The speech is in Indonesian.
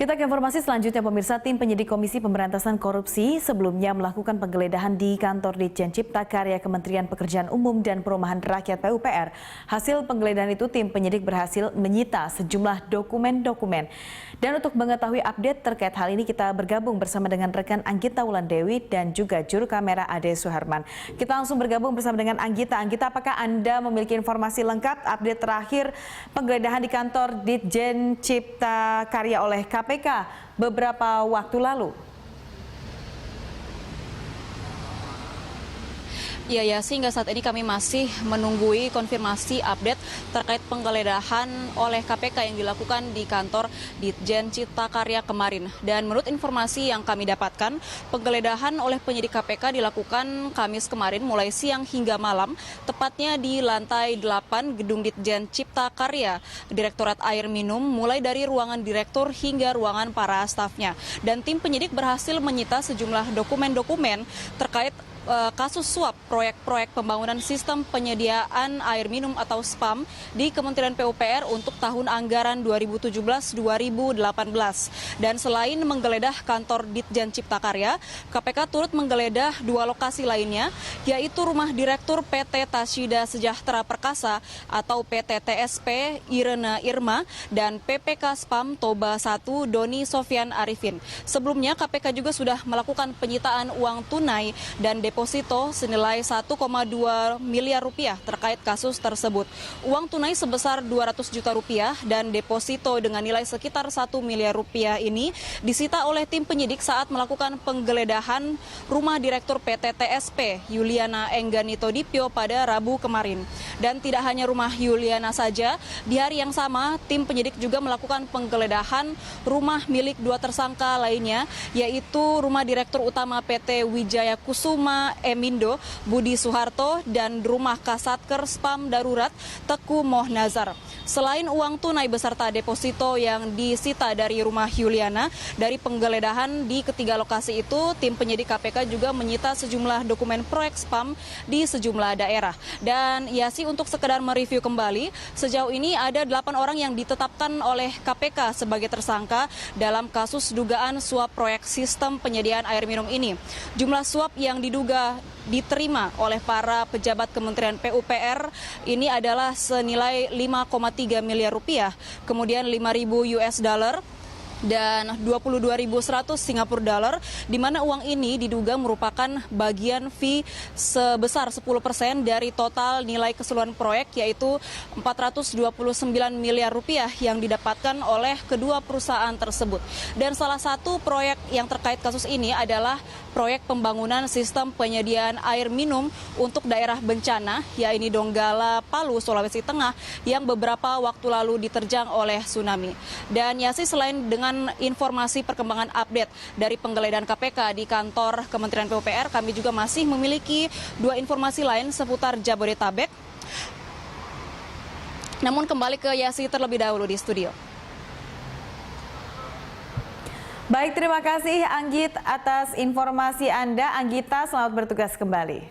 Kita ke informasi selanjutnya, pemirsa. Tim penyidik Komisi Pemberantasan Korupsi sebelumnya melakukan penggeledahan di kantor Ditjen Cipta Karya Kementerian Pekerjaan Umum dan Perumahan Rakyat (PUPR). Hasil penggeledahan itu, tim penyidik berhasil menyita sejumlah dokumen-dokumen. Dan untuk mengetahui update terkait hal ini, kita bergabung bersama dengan rekan Anggita Wulandewi dan juga juru kamera Ade Suharman. Kita langsung bergabung bersama dengan Anggita. Anggita, apakah Anda memiliki informasi lengkap update terakhir penggeledahan di kantor Ditjen Cipta Karya oleh KPK beberapa waktu lalu? Ya, sehingga saat ini kami masih menunggui konfirmasi update terkait penggeledahan oleh KPK yang dilakukan di kantor Ditjen Cipta Karya kemarin. Dan menurut informasi yang kami dapatkan, penggeledahan oleh penyidik KPK dilakukan Kamis kemarin mulai siang hingga malam, tepatnya di lantai 8 Gedung Ditjen Cipta Karya, Direktorat Air Minum, mulai dari ruangan direktur hingga ruangan para stafnya. Dan tim penyidik berhasil menyita sejumlah dokumen-dokumen terkait kasus suap proyek-proyek pembangunan sistem penyediaan air minum atau SPAM di Kementerian PUPR untuk tahun anggaran 2017-2018. Dan selain menggeledah kantor Ditjen Cipta Karya, KPK turut menggeledah dua lokasi lainnya, yaitu rumah Direktur PT Tashida Sejahtera Perkasa atau PT TSP Irena Irma dan PPK SPAM Toba 1 Doni Sofyan Arifin. Sebelumnya KPK juga sudah melakukan penyitaan uang tunai dan deposito senilai 1,2 miliar rupiah terkait kasus tersebut. Uang tunai sebesar 200 juta rupiah dan deposito dengan nilai sekitar 1 miliar rupiah ini disita oleh tim penyidik saat melakukan penggeledahan rumah Direktur PT TSP Yuliana Engganito Dipyo pada Rabu kemarin. Dan tidak hanya rumah Yuliana saja, di hari yang sama tim penyidik juga melakukan penggeledahan rumah milik dua tersangka lainnya, yaitu rumah Direktur Utama PT Wijaya Kusuma Emindo Budi Soeharto dan rumah Kasatker SPAM Darurat Teku Mohnazar. Selain uang tunai beserta deposito yang disita dari rumah Yuliana, dari penggeledahan di ketiga lokasi itu, tim penyidik KPK juga menyita sejumlah dokumen proyek SPAM di sejumlah daerah. Dan untuk sekedar mereview kembali, sejauh ini ada 8 orang yang ditetapkan oleh KPK sebagai tersangka dalam kasus dugaan suap proyek sistem penyediaan air minum ini. Jumlah suap yang diduga diterima oleh para pejabat Kementerian PUPR ini adalah senilai 5,3 miliar rupiah, kemudian 5.000 US dollar dan 22.100 Singapura dollar, di mana uang ini diduga merupakan bagian fee sebesar 10% dari total nilai keseluruhan proyek, yaitu 429 miliar rupiah yang didapatkan oleh kedua perusahaan tersebut. Dan salah satu proyek yang terkait kasus ini adalah proyek pembangunan sistem penyediaan air minum untuk daerah bencana, yaitu Donggala, Palu, Sulawesi Tengah, yang beberapa waktu lalu diterjang oleh tsunami. Dan selain dengan informasi perkembangan update dari penggeledahan KPK di kantor Kementerian PUPR, kami juga masih memiliki dua informasi lain seputar Jabodetabek. Namun kembali ke Yasi terlebih dahulu di studio. Baik, terima kasih Anggit atas informasi Anda. Anggita, selamat bertugas kembali.